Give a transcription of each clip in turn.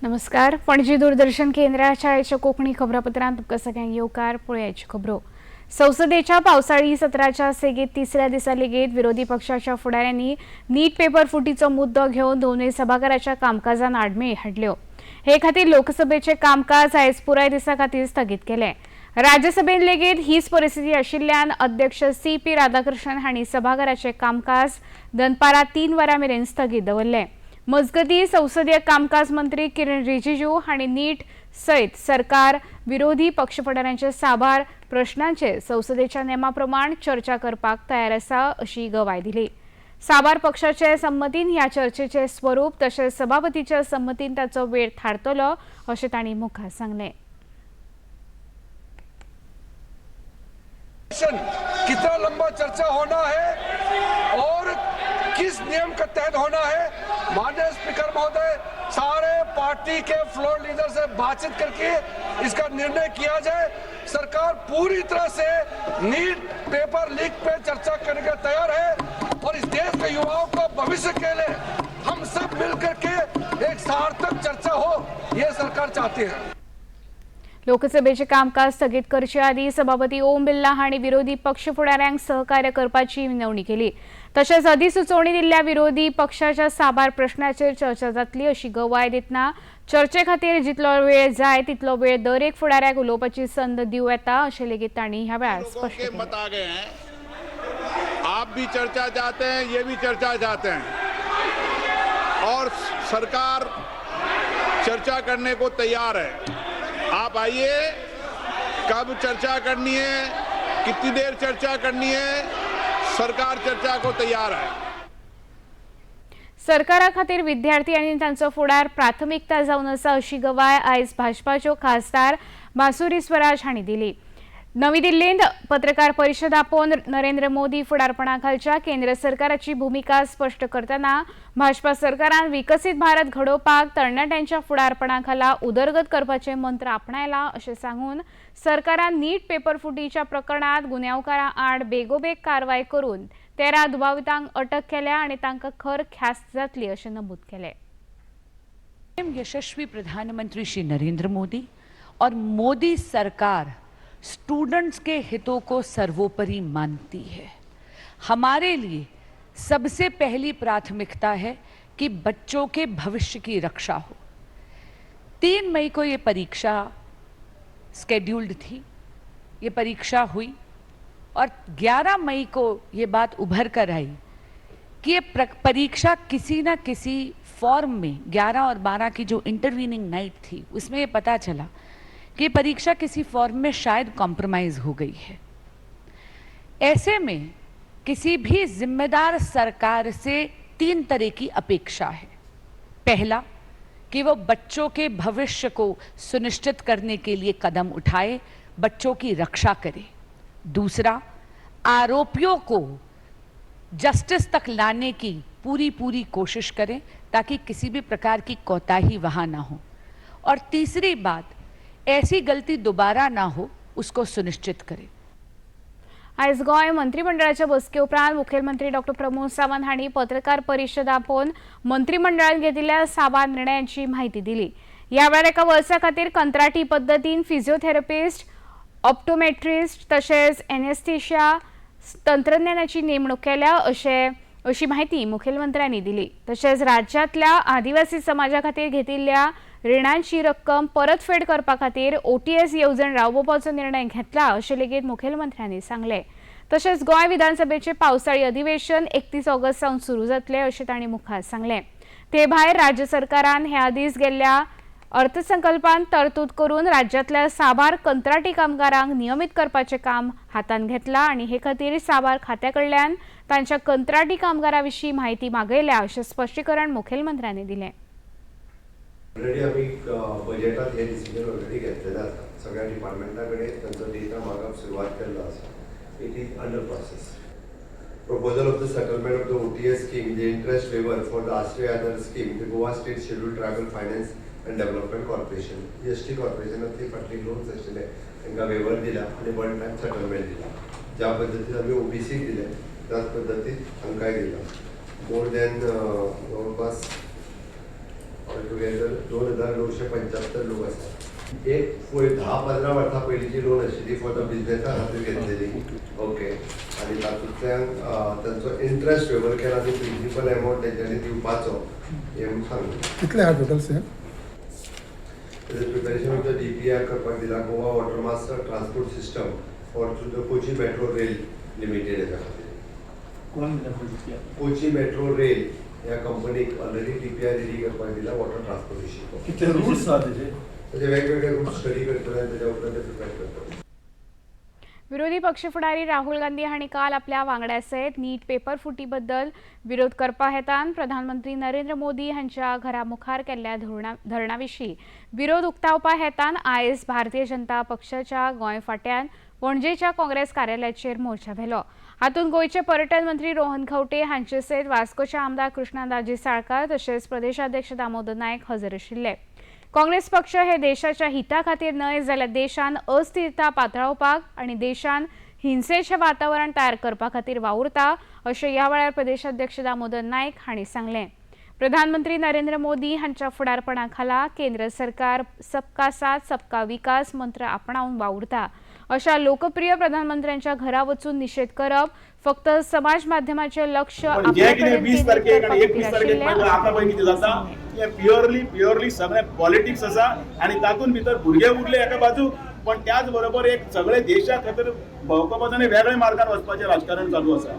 नमस्कार. पणजी दूरदर्शन केंद्राच्या आयच्या कोकणी खबरापत्रांत तुमकां सगळ्यांक येवकार. पळयाची खबरो. संसदेच्या पावसाळी सत्राच्या सेगेत तिसऱ्या दिसा लेगीत विरोधी पक्षाच्या फुडाऱ्यांनी नीट पेपर फुटीचो मुद्दो घेवन दोनूय सभाघराच्या कामकाजान आडमेळी हाडल्यो. हे खातीर लोकसभेचे कामकाज आयज पुराय दिसा खातीर स्थगीत केले. राज्यसभेत लेगीत हीच परिस्थिती आशिल्ल्यान अध्यक्ष CP राधाकृष्णन हांणी सभाघराचे कामकाज दनपारां 3 वरां मेरेन स्थगीत दवरले. मजगतीं संसदीय कामकाज मंत्री किरण रिजिजू हांणी नीट सयत सरकार विरोधी पक्षफुडाऱ्यांचे साबार प्रश्नांचेर संसदेच्या नेमा प्रमाण चर्चा करपाक तयार आसा अशी गवाय दिली. साबार पक्षाचे संमतीन ह्या चर्चेचे स्वरूप तशेंच सभापतीच्या संमतीन ताचो वेळ थारतलो अशें तांणी मुखार सांगलें. कितना लंबा चर्चा होना है और किस नियम के तहत होना है, माननीय स्पीकर महोदय सारे पार्टी के फ्लोर लीडर से बातचीत करके इसका निर्णय किया जाए. सरकार पूरी तरह से नीट पेपर लीक पे चर्चा करने के तैयार है और इस देश के युवाओं को भविष्य के लिए हम सब मिलकर के एक सार्थक चर्चा हो, ये सरकार चाहती है. लोकसभेचे कामकाज स्थगित करचे आदी सभापती ओम बिर्ला हांणी विरोधी पक्ष फुडाऱ्यांक सहकार्य करपाची विनवणी केली. तशेंच अधिसुचोवणी दिल्ल्या विरोधी पक्षाच्या साबार प्रश्नांचेर चर्चा जातली अशी गवाय दितना चर्चे खातीर जितलो वेळ जाय तितलो वेळ दर एक फुडाऱ्याक उलोवपाची संद दिवं येता अशें लेगीत तांणी ह्या वेळार स्पश्ट केलें. आप भी चर्चा चाहते हैं, ये भी चर्चा चाहते हैं और सरकार चर्चा करने को तैयार है. आप आइए, कब चर्चा करनी है, कितनी देर चर्चा करनी है, सरकार चर्चा को तैयार है. सरकारा खातीर विद्यार्थी आनी तांचो फुडार प्राथमिकता जावन आसा अशी गवाय आयज भाजपाच्यो खासदार मासुरी स्वराज हांणी दिली. नवी दिल्लींत पत्रकार परिशद आपोवन नरेंद्र मोदी फुडारपणाखालच्या केंद्र सरकाराची भूमिका स्पश्ट करतना भाजपा सरकारान विकसीत भारत घडोवपाक तरणाट्यांच्या फुडारपणाखाला उदरगत करपाचे मंत्र आपणायला अशें सांगून सरकारान नीट पेपर फुटीच्या प्रकरणात गुन्यांवकारां आड बेगोबेग कारवाय करून 13 दुबावितांक अटक केल्या आनी तांकां खर ख्यास्त जातली अशें नमूद केलें. यशस्वी प्रधानमंत्री श्री नरेंद्र मोदी और मोदी सरकार स्टूडेंट्स के हितों को सर्वोपरि मानती है. हमारे लिए सबसे पहली प्राथमिकता है कि बच्चों के भविष्य की रक्षा हो. 3 मई को ये परीक्षा स्केड्यूल्ड थी, ये परीक्षा हुई और 11 मई को ये बात उभर कर आई कि ये परीक्षा किसी ना किसी फॉर्म में 11 और 12 की जो इंटरवीनिंग नाइट थी उसमें ये पता चला कि परीक्षा किसी फॉर्म में शायद कॉम्प्रोमाइज हो गई है. ऐसे में किसी भी जिम्मेदार सरकार से 3 तरह की अपेक्षा है. पहला कि वो बच्चों के भविष्य को सुनिश्चित करने के लिए कदम उठाए, बच्चों की रक्षा करे. दूसरा, आरोपियों को जस्टिस तक लाने की पूरी कोशिश करें ताकि किसी भी प्रकार की कोताही वहाँ ना हो. और तीसरी बात, ऐसी गलती दोबारा ना हो उसको सुनिश्चित करें. आयज गोंय मंत्रिमंडळाच्या बसके उपरांत मुखेलमंत्री डॉ. प्रमोद सावंत हांणी पत्रकार परिशद आपोवन मंत्रिमंडळान घेतिल्ल्या साबार निर्णयांची म्हायती दिली. ह्या वेळार एका वर्सा खातीर कंत्राटी पद्दतीन फिजिओथेरपिस्ट, ऑप्टोमेट्रिस्ट तशेंच एनेस्थेशिया तंत्रज्ञानाची नेमणूक केल्या अशी माहिती मुखेलमंत्र्यांनी दिली. तशेंच राज्यांतल्या आदिवासी समाजा खातीर घेतिल्ल्या रिणांची रक्कम परतफेड करपा खातीर OTS येवजण राबोवपाचो निर्णय घेतला अशें लेगीत मुखेलमंत्र्यांनी सांगलें. तशेंच गोंय विधानसभेचें पावसाळी अधिवेशन 31 ऑगस्ट सावन सुरू जातलें अशें तांणी मुखार सांगलें. ते भायर राज्य सरकारान ह्या आदींच गेल्ल्या अर्थसंकल्पांत तरतूद करून राज्यांतल्या साबार कंत्राटी कामगारांक नियमीत करपाचें काम हातांत घेतलां आनी हे खातीर साबार खात्या कडल्यान तांच्या कंत्राटी कामगारां विशीं म्हायती मागयल्या अशें स्पश्टीकरण मुखेलमंत्र्यांनी दिलें. ऑलरेडी आम्ही बजेटात हे डिसिजन ऑलरेडी घेतलेले आसा. सगळ्या डिपार्टमेंटाकडे तांचो डेटा मागप सुरवात केल्लो आसा. It is under process. Proposal of the settlement of the OTS scheme, the interest waiver for the आस्ट्रे other scheme, the Goa state scheduled tribal finance and development corporation, ST कॉर्पोरेशनातली फाटली लोन्स आशिल्ले तांकां वेवर दिला आनी वन टायम सेटलमेंट दिला. ज्या पद्दतीन आमी OBC दिले त्याच पद्दतीन तांकांय दिला. मोर दॅन जवळपास टुगेदर 2975 लोक आसात. एक 10-15 वर्सां पयलींची लोन आशिल्ली फॉर द बिजनेसा खातीर घेतलेली. ओके. आनी तातूंतल्यान तांचो इंट्रस्ट वेवर केला आनी प्रिन्सिपल एमावंट तेंच्यांनी दिवपाचो हें म्हणून सांगलें. कितले हा total same? Preparation of the DPR करपाक दिला Goa water master transport system for through the Kochi metro rail limited हेच्या खातीर. कोची मेट्रो रेल ह्या कंपनीक ऑलरेडी DPR रेडी करपाक दिला वॉटर ट्रान्सपोर्टेशन. कितले रूट्स आहा तेजे? ताचे वेगवेगळे रूट स्टडी करतले आनी ताच्या उपरांत ते प्रिपेर करतले. विरोधी पक्षफुडारी राहुल गांधी हांणी काल आपल्या वांगड्या सयत नीट पेपर फुटीबद्दल विरोध करपा हेतान प्रधानमंत्री नरेंद्र मोदी हांच्या घरा मुखार केल्ल्या धरणाविशीं विरोध उक्तावपा हेतान आयज भारतीय जनता पक्षाच्या गोंय फांट्यान पणजेच्या काँग्रेस कार्यालयाचेर मोर्चा व्हेलो. हातूंत गोंयचे पर्यटन मंत्री रोहन खंवटे हांचे सयत वास्कोचे आमदार कृष्णादाजी साळकार तशेंच प्रदेशाध्यक्ष दामोदर नायक हजर आशिल्ले. काँग्रेस पक्ष हे देशाच्या हिता खातीर न्हय जाल्यार देशान अस्थिरता पातळावपाक आनी देशान हिंसेचें वातावरण तयार करपा खातीर वावुरता अशें ह्या वेळार प्रदेशाध्यक्ष दामोदर नायक हांणी सांगलें. प्रधानमंत्री नरेंद्र मोदी हांच्या फुडारपणा खाला केंद्र सरकार सबका साथ सबका विकास मंत्र आपणावन वावुरता. अशा लोकप्रिय प्रधानमंत्र्यांच्या घरा वचून निषेध करप फक्त समाज माध्यमाचे लक्ष प्युअरली सगळे पॉलिटिक्स आसा आणि तातूंत भितर भुरगे उरले एका बाजू पण त्याच बरोबर एक सगळे देशा खातीर भोंवपाचें वेगळे मार्गान वचपाचें राजकारण चालू आसा.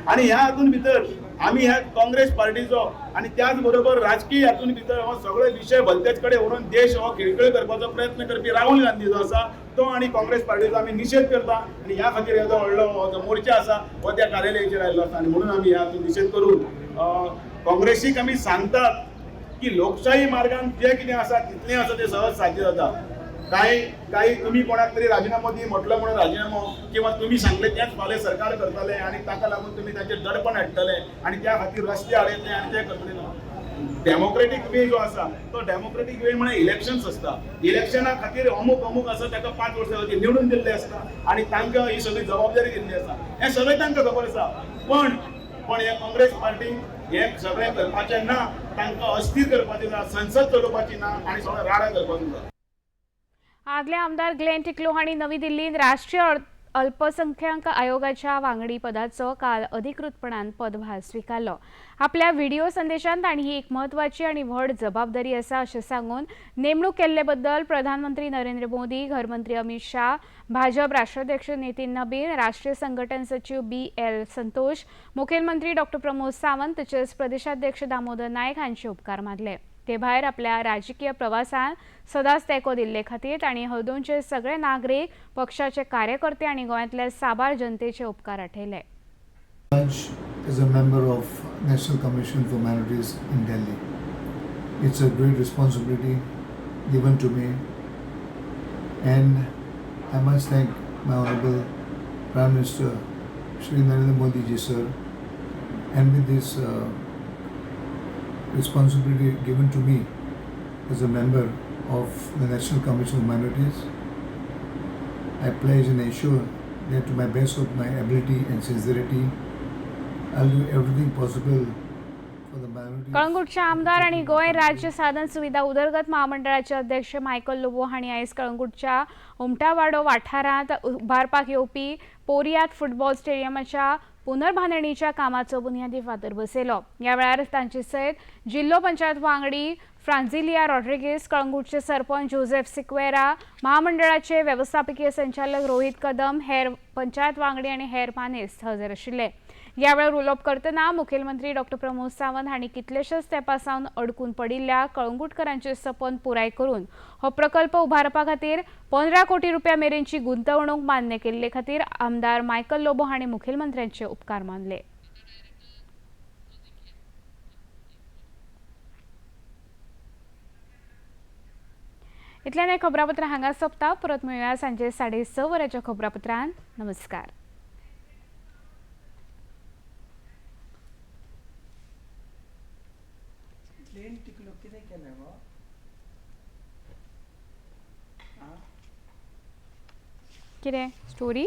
आणि ह्या हातूंत भितर आमी ह्या काँग्रेस पार्टीचो आणि त्याच बरोबर राजकीय हातूंत भितर हो सगळे विशय भलतेच कडेन व्हरून देश हो खिळखिळ करपाचो प्रयत्न करपी राहुल गांधी जो आसा तो आणि काँग्रेस पार्टीचो आमी निषेध करता आणि ह्या खातीर हो व्हडलो जो मोर्चा आसा हो त्या कार्यालयाचेर आयिल्लो आसा आणि म्हणून आमी ह्या हातूंत निषेध करून काँग्रेसीक आमी सांगतात की लोकशाही मार्गान जे कितें आसा तितलें आसा ते सहज साध्य जाता. काही तुम्ही कोणाक तरी राजीनामो दी म्हटलं म्हणून राजीनामो किंवा तुम्ही सांगले तेच फाल्यां सरकार करतले आणि ताका लागून तुम्ही ताचेर दडपण हाडटले आणि त्या खातीर रस्ते हाडयतले आणि ते करतले. डेमोक्रेटीक वे जो आसा तो डेमोक्रेटीक वे म्हळ्यार इलेक्शन्स आसता. इलेक्शना खातीर अमूक आसा ताका 5 वर्सां खातीर निवडून दिल्ले आसता आणि तांकां ही सगळी जबाबदारी दिल्ली आसा. हें सगळें तांकां खबर आसा. पण हे काँग्रेस पार्टीक हे सगळें करपाचें ना. तांकां अस्थिर करपाचें ना, संसद चलोवपाची ना आणि सगळें राडा करपाचें ना. आदले आमदार ग्लेन टिकलो हांणी नवी दिल्लींत राष्ट्रीय अल्पसंख्याक आयोगाच्या वांगडी पदाचो काल अधिकृतपणान पदभार स्वीकारलो. आपल्या व्हिडिओ संदेशांत तांणी ही एक म्हत्वाची आनी व्हड जबाबदारी आसा अशें सांगून नेमणूक केल्ले बद्दल प्रधानमंत्री नरेंद्र मोदी, घरमंत्री अमित शाह, भाजप राष्ट्राध्यक्ष नितीन नबीन, राष्ट्रीय संघटन सचिव BL संतोष, मुखेलमंत्री डॉ प्रमोद सावंत तशेंच प्रदेशाध्यक्ष दामोदर नायक हांचे उपकार मानले. ते भायर आपल्या राजकीय प्रवासान सदांच तेंको दिल्ले खातीर तांणी हळदोणचे सगळे नागरीक, पक्षाचे कार्यकर्ते आनी गोंयांतल्या साबार जनतेचे उपकार आठयले. As a member of National Commission for Minorities in Delhi, it's a great responsibility given to me, and I must thank my Honorable Prime Minister Shri Narendra Modi ji sir, and with this responsibility given to me as a member of the National Commission of Minorities, I pledge and assure that to my best of my ability and sincerity, I'll do everything possible for the minorities. कळंगूटचे आमदार आणि गोंय राज्य साधन सुविधा उदरगत महामंडळाचे अध्यक्ष Michael Lobo हांणी आयज कळंगूटच्या उमटावाडो वाठारांत उभारपाक येवपी पोरियात फुटबॉल स्टेडियमाच्या पुनर्बांधणीच्या कामाचो बुन्यादी फातर बसयलो. ह्या वेळार तांचे सयत जिल्लो पंचायत वांगडी फ्रांझिलिया रॉड्रिगीस, कळंगूटचे सरपंच जोसेफ सिक्वेरा, महामंडळाचे व्यवस्थापकीय संचालक रोहित कदम, हेर पंचायत वांगडी आनी हेर मानेस्त हजर आशिल्ले. ह्या वेळार उलोवप करतना मुखेलमंत्री डॉ प्रमोद सावंत हांणी कितलेशेच तेंपा सावन अडकून पडिल्ल्या कळंगूटकरांचे सपन पुराय करून हो प्रकल्प उभारपा खातीर 15 कोटी रुपया मेरेनची गुंतवणूक मान्य केल्ले खातीर आमदार मायकल लोबो हांणी मुखेलमंत्र्यांचे उपकार मानले. इतल्यान हे खबरापत्र हांगा सोंपता. परत मेळुया सांजे 6:30 वरांच्या खबरापत्रांत. नमस्कार. कितें स्टोरी?